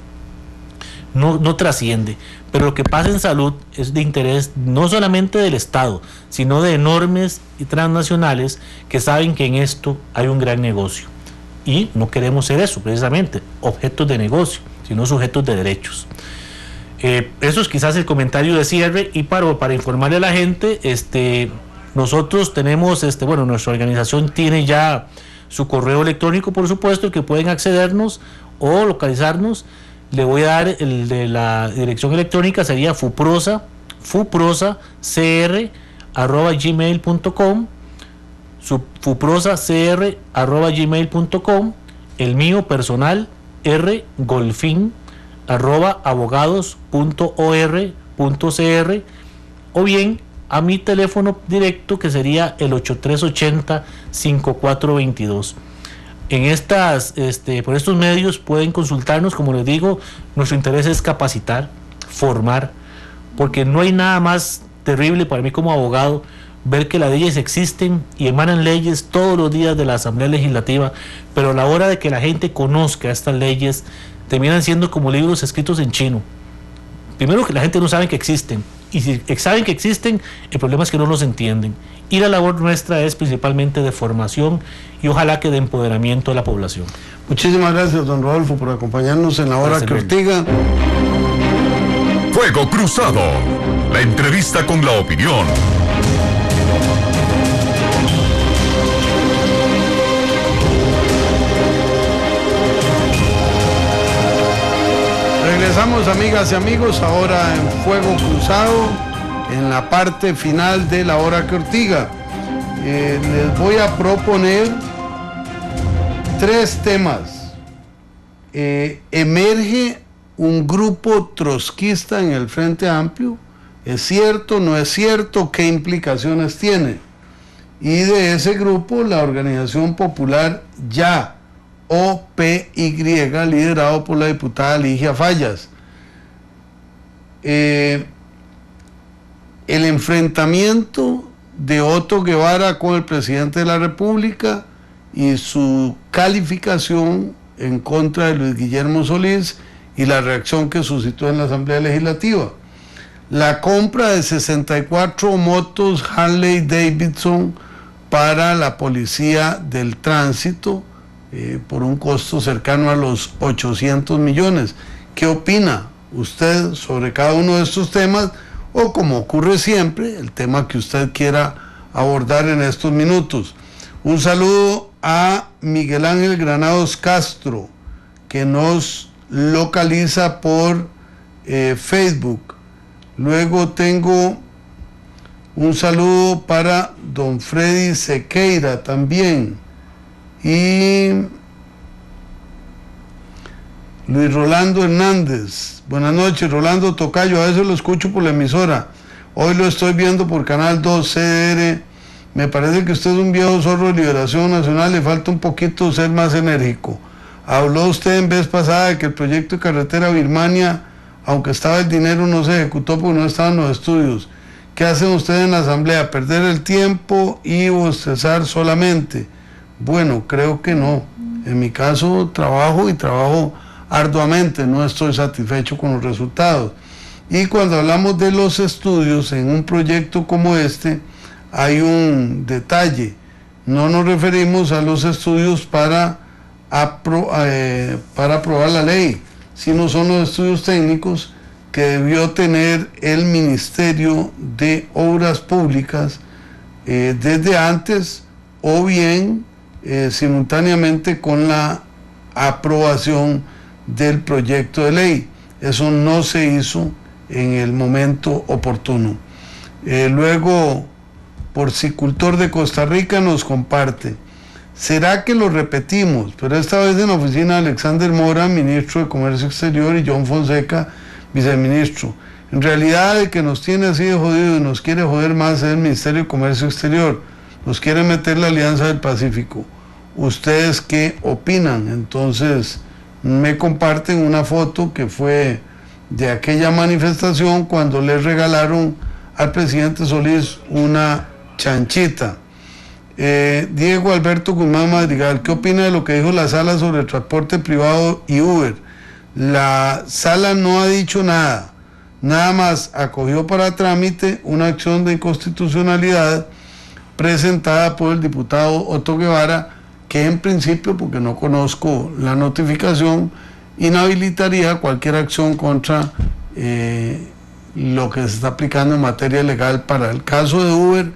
S3: no trasciende, pero lo que pasa en salud es de interés no solamente del Estado, sino de enormes y transnacionales que saben que en esto hay un gran negocio, y no queremos ser eso, precisamente, objetos de negocio, sino sujetos de derechos. Eso es quizás el comentario de cierre, y para informarle a la gente, nosotros tenemos, nuestra organización tiene ya su correo electrónico, por supuesto, el que pueden accedernos o localizarnos. Le voy a dar el de la dirección electrónica, sería fuprosacr@gmail.com, fuprosacr@gmail.com, el mío personal, rgolfin@abogados.or.cr, o bien a mi teléfono directo, que sería el 8380-5422. En por estos medios pueden consultarnos. Como les digo, nuestro interés es capacitar, formar, porque no hay nada más terrible para mí como abogado ver que las leyes existen y emanan leyes todos los días de la Asamblea Legislativa, pero a la hora de que la gente conozca estas leyes, terminan siendo como libros escritos en chino. Primero, que la gente no sabe que existen, y si saben que existen, el problema es que no los entienden. Y la labor nuestra es principalmente de formación, y ojalá que de empoderamiento de la población.
S2: Muchísimas gracias, don Rodolfo, por acompañarnos en La Hora que Ortiga.
S1: Fuego Cruzado, la entrevista con la opinión.
S2: Regresamos, amigas y amigos, ahora en Fuego Cruzado, en la parte final de La Hora que Ortiga. Les voy a proponer 3 temas. Emerge un grupo trotskista en el Frente Amplio. ¿Es cierto? ¿No es cierto? ¿Qué implicaciones tiene? Y de ese grupo, la Organización Popular Ya, OPY, liderado por la diputada Ligia Fallas. El enfrentamiento de Otto Guevara con el presidente de la República y su calificación en contra de Luis Guillermo Solís y la reacción que suscitó en la Asamblea Legislativa. La compra de 64 motos Harley Davidson para la Policía del Tránsito por un costo cercano a los 800 millones. ¿Qué opina usted sobre cada uno de estos temas? O, como ocurre siempre, el tema que usted quiera abordar en estos minutos. Un saludo a Miguel Ángel Granados Castro, que nos localiza por Facebook. Luego tengo un saludo para don Freddy Sequeira también. Y Luis Rolando Hernández. Buenas noches, Rolando Tocayo. A veces lo escucho por la emisora. Hoy lo estoy viendo por Canal 2 CDR. Me parece que usted es un viejo zorro de Liberación Nacional. Le falta un poquito ser más enérgico. Habló usted en vez pasada de que el proyecto de carretera Birmania, aunque estaba el dinero, no se ejecutó porque no estaban los estudios. ¿Qué hacen ustedes en la Asamblea? ¿Perder el tiempo y bostezar solamente? Bueno, creo que no. En mi caso trabajo arduamente, no estoy satisfecho con los resultados. Y cuando hablamos de los estudios en un proyecto como este, hay un detalle. No nos referimos a los estudios para aprobar la ley, sino son los estudios técnicos que debió tener el Ministerio de Obras Públicas desde antes o bien simultáneamente con la aprobación del proyecto de ley. Eso no se hizo en el momento oportuno. Luego, Porcicultor de Costa Rica nos comparte: ¿será que lo repetimos? Pero esta vez en la oficina de Alexander Mora, ministro de Comercio Exterior, y John Fonseca, viceministro. En realidad, el que nos tiene así de jodido y nos quiere joder más es el Ministerio de Comercio Exterior. Nos quiere meter la Alianza del Pacífico. ¿Ustedes qué opinan? Entonces, me comparten una foto que fue de aquella manifestación cuando le regalaron al presidente Solís una chanchita. Diego Alberto Guzmán Madrigal: ¿qué opina de lo que dijo la sala sobre el transporte privado y Uber? La sala no ha dicho nada, nada más acogió para trámite una acción de inconstitucionalidad presentada por el diputado Otto Guevara, que en principio, porque no conozco la notificación, inhabilitaría cualquier acción contra lo que se está aplicando en materia legal para el caso de Uber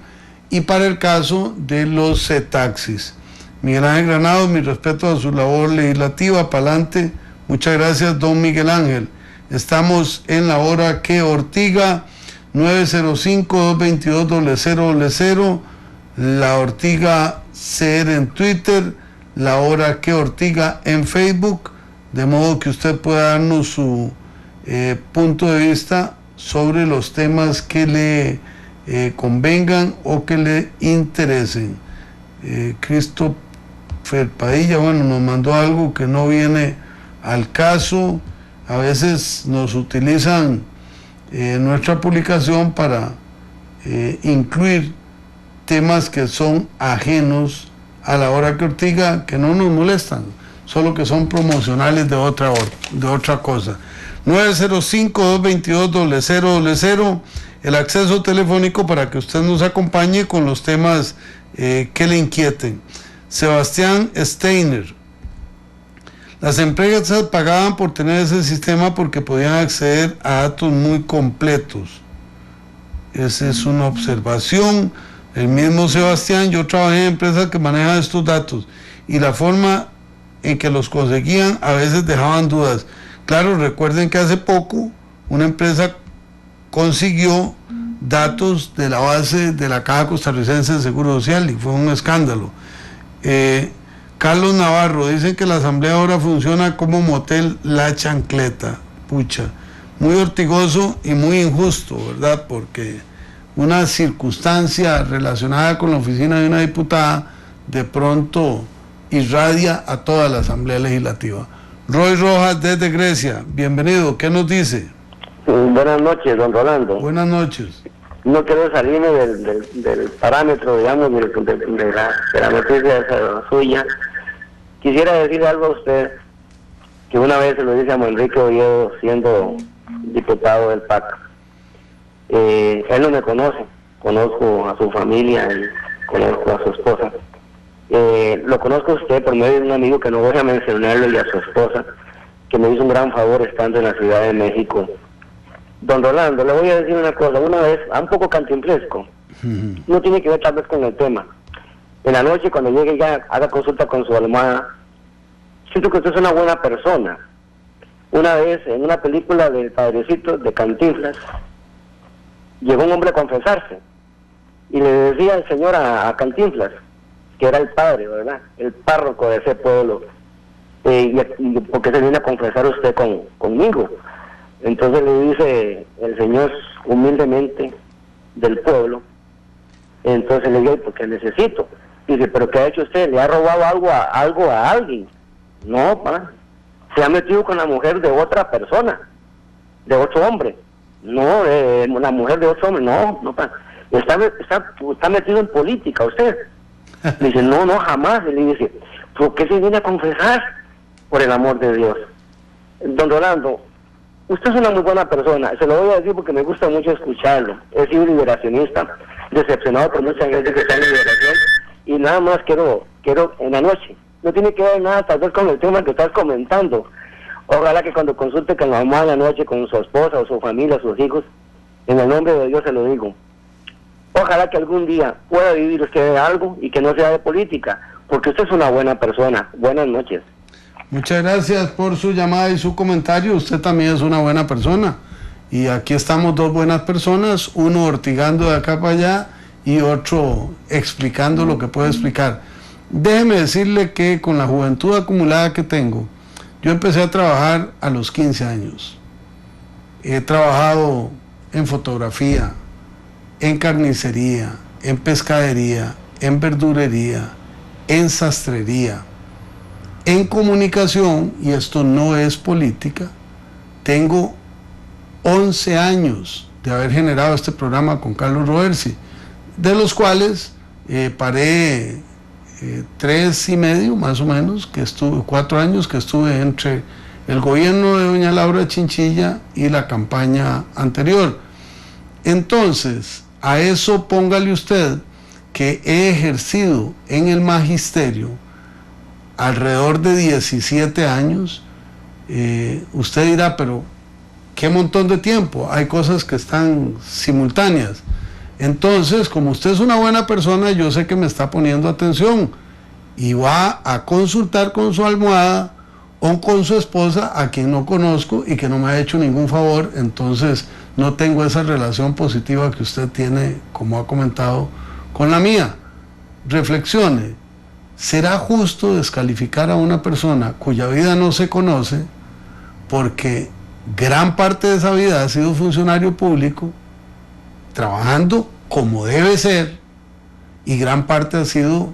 S2: y para el caso de los taxis. Miguel Ángel Granados: mi respeto a su labor legislativa, pa'lante. Muchas gracias, don Miguel Ángel. Estamos en la hora que Ortiga, 905-222-0000, la Ortiga CR en Twitter, la hora que Ortiga en Facebook, de modo que usted pueda darnos su punto de vista sobre los temas que le convengan o que le interesen. Christopher Padilla, bueno, nos mandó algo que no viene al caso. A veces nos utilizan nuestra publicación para incluir temas que son ajenos a la hora que Ortiga, que no nos molestan, solo que son promocionales de otra cosa. 905-222-0000, el acceso telefónico para que usted nos acompañe con los temas que le inquieten. Sebastián Steiner: las empresas pagaban por tener ese sistema porque podían acceder a datos muy completos. Esa es una observación. El mismo Sebastián: yo trabajé en empresas que manejan estos datos y la forma en que los conseguían a veces dejaban dudas. Claro, recuerden que hace poco una empresa consiguió datos de la base de la Caja Costarricense de Seguro Social y fue un escándalo. Carlos Navarro: dicen que la asamblea ahora funciona como motel La Chancleta. Pucha, muy ortigoso y muy injusto, ¿verdad? Porque una circunstancia relacionada con la oficina de una diputada de pronto irradia a toda la Asamblea Legislativa. Roy Rojas desde Grecia, bienvenido, ¿qué nos dice?
S6: Buenas noches, don Rolando.
S2: Buenas noches.
S6: No quiero salirme del parámetro, digamos, de la noticia esa suya. Quisiera decirle algo a usted, que una vez se lo dice a Manrique Oviedo, siendo diputado del PAC. Él no me conoce, conozco a su familia y conozco a su esposa. Lo conozco a usted por medio de un amigo que no voy a mencionarlo, y a su esposa, que me hizo un gran favor estando en la Ciudad de México. Don Rolando, le voy a decir una cosa, una vez, un poco cantinflesco, no tiene que ver tal vez con el tema. En la noche, cuando llegue ya, haga consulta con su almohada. Siento que usted es una buena persona. Una vez, en una película del Padrecito, de Cantinflas, llegó un hombre a confesarse, y le decía el señor a Cantinflas, que era el padre, ¿verdad?, el párroco de ese pueblo, y porque se viene a confesar usted conmigo. Entonces le dice el señor humildemente del pueblo, entonces le digo, porque necesito. Dice, ¿pero qué ha hecho usted? ¿Le ha robado algo a alguien? No, pa, se ha metido con la mujer de otra persona, de otro hombre. No, la mujer de otro hombre, no, pa. Está metido en política usted. Le dice, no, jamás. Y le dice, ¿por qué se viene a confesar? Por el amor de Dios. Don Rolando, usted es una muy buena persona, se lo voy a decir porque me gusta mucho escucharlo. He sido liberacionista, decepcionado por mucha gente que está en liberación, y nada más quiero en la noche, no tiene que ver nada tal vez con el tema que estás comentando. Ojalá que cuando consulte con la mamá en la noche, con su esposa o su familia, sus hijos, en el nombre de Dios se lo digo. Ojalá que algún día pueda vivir usted de algo y que no sea de política, porque usted es una buena persona. Buenas noches.
S2: Muchas gracias por su llamada y su comentario. Usted también es una buena persona. Y aquí estamos dos buenas personas, uno ortigando de acá para allá y otro explicando lo que puede explicar. Déjeme decirle que con la juventud acumulada que tengo, yo empecé a trabajar a los 15 años. He trabajado en fotografía, en carnicería, en pescadería, en verdurería, en sastrería, en comunicación, y esto no es política. Tengo 11 años de haber generado este programa con Carlos Roversi, de los cuales paré 3 y medio más o menos, 4 años que estuve entre el gobierno de doña Laura Chinchilla y la campaña anterior. Entonces, a eso póngale usted que he ejercido en el magisterio alrededor de 17 años. Usted dirá, pero qué montón de tiempo, hay cosas que están simultáneas. Entonces, como usted es una buena persona, yo sé que me está poniendo atención y va a consultar con su almohada o con su esposa, a quien no conozco y que no me ha hecho ningún favor. Entonces no tengo esa relación positiva que usted tiene, como ha comentado, con la mía. Reflexione. ¿Será justo descalificar a una persona cuya vida no se conoce porque gran parte de esa vida ha sido funcionario público, trabajando como debe ser, y gran parte ha sido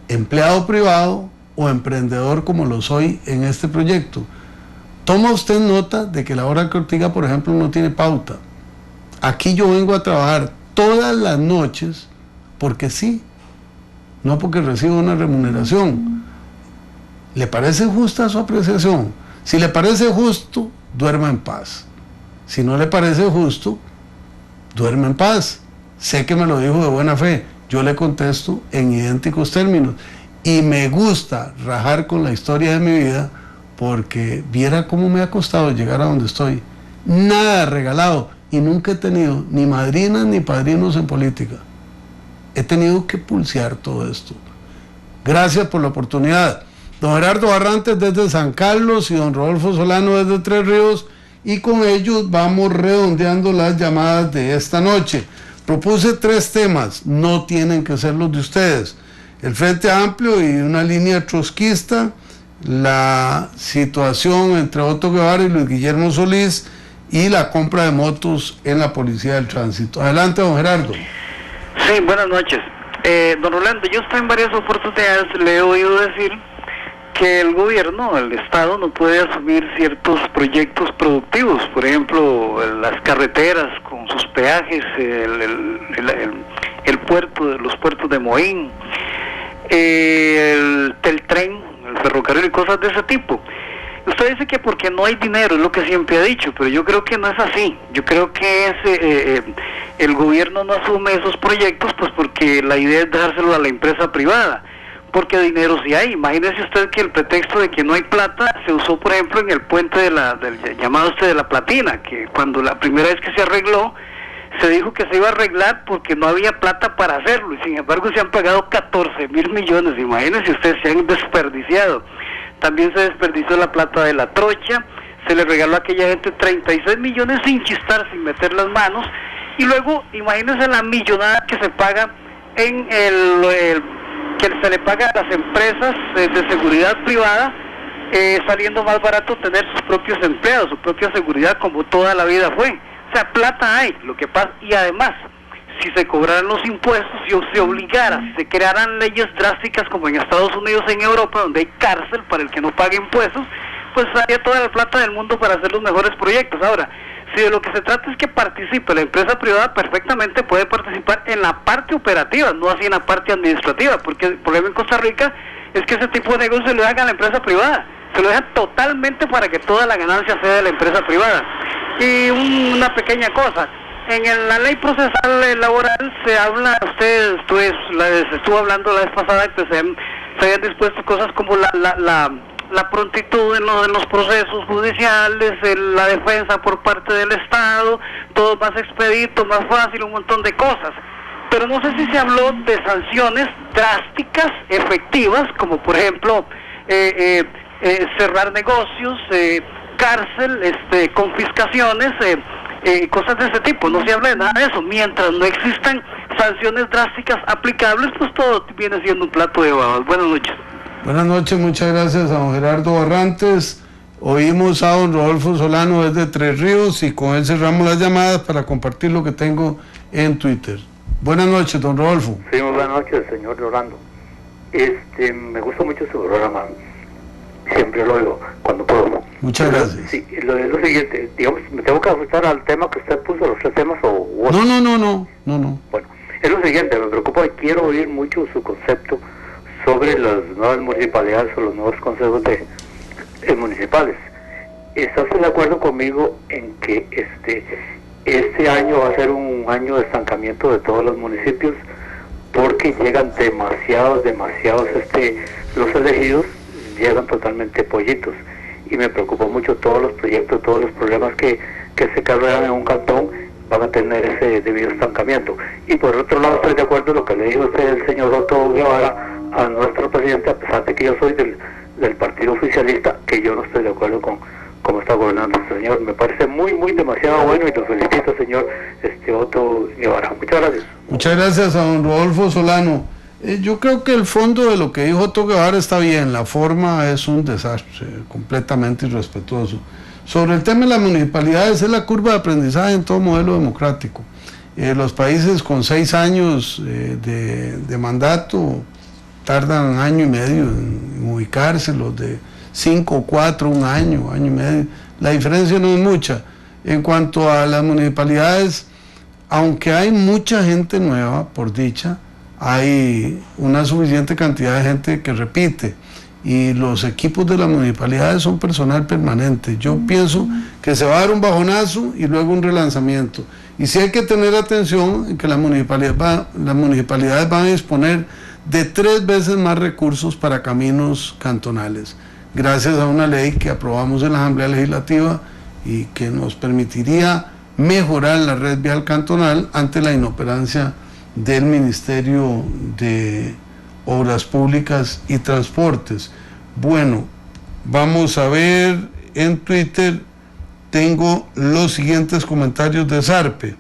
S2: empleado privado o emprendedor como lo soy en este proyecto? Toma usted nota de que la hora que Ortiga, por ejemplo, no tiene pauta. Aquí yo vengo a trabajar todas las noches porque sí, no porque recibo una remuneración. ¿Le parece justa su apreciación? Si le parece justo, duerma en paz. Si no le parece justo, duerma en paz. Sé que me lo dijo de buena fe, yo le contesto en idénticos términos. Y me gusta rajar con la historia de mi vida, porque viera cómo me ha costado llegar a donde estoy. Nada regalado, y nunca he tenido ni madrinas ni padrinos en política. He tenido que pulsear todo esto. Gracias por la oportunidad. Don Gerardo Barrantes desde San Carlos y don Rodolfo Solano desde Tres Ríos, y con ellos vamos redondeando las llamadas de esta noche. Propuse 3 temas, no tienen que ser los de ustedes. El Frente Amplio y una línea trotskista, la situación entre Otto Guevara y Luis Guillermo Solís, y la compra de motos en la Policía del Tránsito. Adelante, don Gerardo.
S7: Sí, buenas noches. Don Rolando, yo estoy en varias oportunidades, le he oído decir que el gobierno, el Estado, no puede asumir ciertos proyectos productivos, por ejemplo, las carreteras con sus peajes, el puerto, los puertos de Moín, el tren, el ferrocarril y cosas de ese tipo. Usted dice que porque no hay dinero, es lo que siempre ha dicho, pero yo creo que no es así. Yo creo que el gobierno no asume esos proyectos pues porque la idea es dejárselo a la empresa privada, porque dinero sí hay. Imagínese usted que el pretexto de que no hay plata se usó, por ejemplo, en el puente del llamado de la Platina, que cuando la primera vez que se arregló, se dijo que se iba a arreglar porque no había plata para hacerlo, y sin embargo se han pagado 14.000 millones, imagínense ustedes, se han desperdiciado. También se desperdició la plata de la trocha, se le regaló a aquella gente 36 millones sin chistar, sin meter las manos, y luego imagínense la millonada que se paga en que se le paga a las empresas de seguridad privada, saliendo más barato tener sus propios empleados, su propia seguridad, como toda la vida fue. O sea, plata hay, lo que pasa, y además, si se cobraran los impuestos, si se obligara, si se crearan leyes drásticas como en Estados Unidos, en Europa, donde hay cárcel para el que no pague impuestos, pues habría toda la plata del mundo para hacer los mejores proyectos. Ahora, si de lo que se trata es que participe la empresa privada, perfectamente puede participar en la parte operativa, no así en la parte administrativa, porque el problema en Costa Rica es que ese tipo de negocios se lo dejan a la empresa privada, se lo dejan totalmente para que toda la ganancia sea de la empresa privada. Y una pequeña cosa, en la ley procesal laboral se habla, usted estuvo hablando la vez pasada que se habían dispuesto cosas como la prontitud en los procesos judiciales, la defensa por parte del Estado, todo más expedito, más fácil, un montón de cosas. Pero no sé si se habló de sanciones drásticas, efectivas, como por ejemplo cerrar negocios, cárcel, confiscaciones, cosas de ese tipo. No se habla de nada de eso. Mientras no existan sanciones drásticas aplicables, pues todo viene siendo un plato de babas. Buenas noches.
S2: Buenas noches, muchas gracias a don Gerardo Barrantes. Oímos a don Rodolfo Solano desde Tres Ríos y con él cerramos las llamadas para compartir lo que tengo en Twitter. Buenas noches, don Rodolfo.
S8: Sí, muy buenas noches, señor Rolando. Me gusta mucho su programa. Siempre lo oigo cuando puedo.
S2: Muchas gracias.
S8: Sí, lo siguiente, digamos, me tengo que ajustar al tema que usted puso, los tres temas o
S2: otros. No.
S8: Bueno, es lo siguiente, me preocupa y quiero oír mucho su concepto sobre las nuevas municipalidades o los nuevos consejos municipales. ¿Está usted de acuerdo conmigo en que este año va a ser un año de estancamiento de todos los municipios porque llegan demasiados los elegidos llegan totalmente pollitos, y me preocupa mucho todos los proyectos, todos los problemas que se cargan en un cantón van a tener ese debido estancamiento. Y por otro lado estoy de acuerdo en lo que le dijo usted el señor Otto Guevara a nuestro presidente, a pesar de que yo soy del partido oficialista, que yo no estoy de acuerdo con cómo está gobernando el señor. Me parece muy demasiado bueno, y lo felicito, señor Otto Guevara. Muchas gracias.
S2: Muchas gracias a don Rodolfo Solano. Yo creo que el fondo de lo que dijo Otto Guevara está bien, la forma es un desastre, completamente irrespetuoso. Sobre el tema de las municipalidades, es la curva de aprendizaje en todo modelo democrático. Los países con 6 años de mandato tardan 1 año y medio en ubicarse, los de 5 o 4, 1 año, 1 año y medio. La diferencia no es mucha. En cuanto a las municipalidades, aunque hay mucha gente nueva, por dicha, hay una suficiente cantidad de gente que repite, y los equipos de las municipalidades son personal permanente. Yo pienso que se va a dar un bajonazo y luego un relanzamiento, y sí hay que tener atención en que las municipalidades van a disponer de 3 veces más recursos para caminos cantonales, gracias a una ley que aprobamos en la Asamblea Legislativa y que nos permitiría mejorar la red vial cantonal ante la inoperancia del Ministerio de Obras Públicas y Transportes. Bueno, vamos a ver en Twitter, tengo los siguientes comentarios de Sarpe.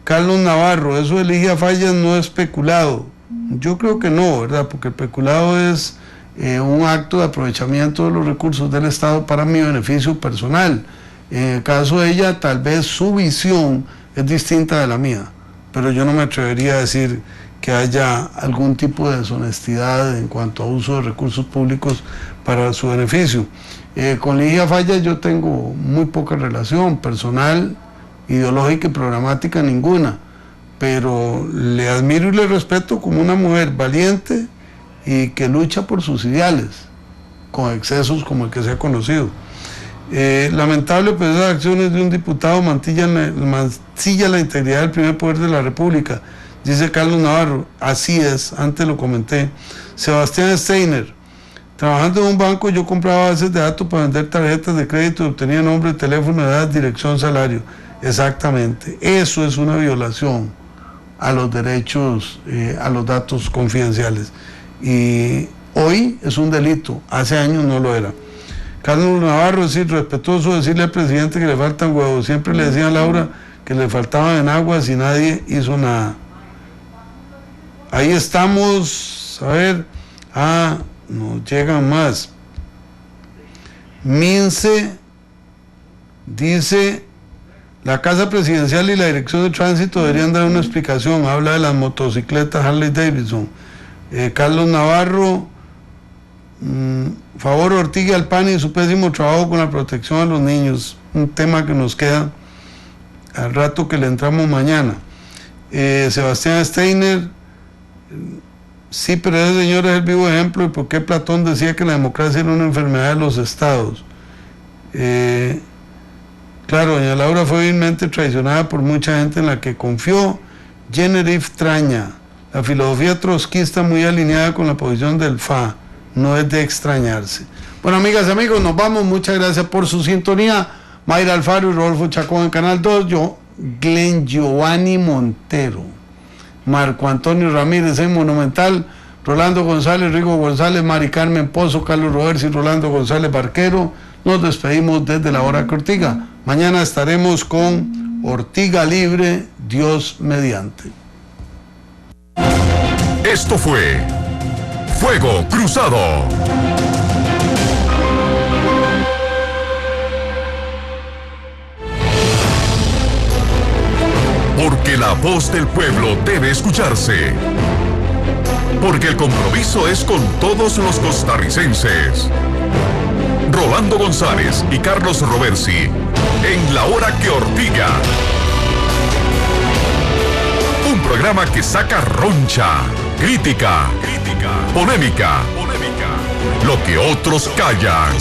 S2: Carlos Navarro, eso de Ligia Fallas no es peculado. Yo creo que no, ¿verdad? Porque el peculado es un acto de aprovechamiento de los recursos del Estado para mi beneficio personal. En el caso de ella, tal vez su visión es distinta de la mía, pero yo no me atrevería a decir que haya algún tipo de deshonestidad en cuanto a uso de recursos públicos para su beneficio. Con Ligia Falla yo tengo muy poca relación personal, ideológica y programática ninguna, pero le admiro y le respeto como una mujer valiente y que lucha por sus ideales, con excesos como el que se ha conocido. Lamentable, pues esas acciones de un diputado mancilla la integridad del primer poder de la República, dice Carlos Navarro. Así es, antes lo comenté. Sebastián Steiner: trabajando en un banco yo compraba bases de datos para vender tarjetas de crédito y obtenía nombre, teléfono, edad, dirección, salario. Exactamente, eso es una violación a los derechos, a los datos confidenciales, y hoy es un delito, hace años no lo era. Carlos Navarro: es irrespetuoso decirle al presidente que le faltan huevos. Siempre le decía a Laura que le faltaban enaguas y nadie hizo nada. Ahí estamos, a ver, nos llegan más. Mince dice: la Casa Presidencial y la Dirección de Tránsito deberían dar una explicación. Habla de las motocicletas Harley Davidson. Carlos Navarro: favor Ortiga Alpani y su pésimo trabajo con la protección a los niños. Un tema que nos queda al rato que le entramos mañana. Sebastián Steiner: sí, pero ese señor es el vivo ejemplo de por qué Platón decía que la democracia era una enfermedad de los estados. Claro, doña Laura fue vilmente traicionada por mucha gente en la que confió. Generif Traña: la filosofía trotskista muy alineada con la posición del FA, no es de extrañarse. Bueno, amigas y amigos, nos vamos. Muchas gracias por su sintonía. Mayra Alfaro y Rodolfo Chacón en Canal 2. Yo, Glenn Giovanni Montero, Marco Antonio Ramírez en Monumental, Rolando González, Rigo González, Mari Carmen Pozo, Carlos Roberts y Rolando González Barquero. Nos despedimos desde la hora que Ortiga. Mañana estaremos con Ortiga Libre, Dios mediante.
S1: Esto fue Fuego Cruzado. Porque la voz del pueblo debe escucharse. Porque el compromiso es con todos los costarricenses. Rolando González y Carlos Roversi en La Hora que Ortiga. Un programa que saca roncha, crítica, polémica, lo que otros callan.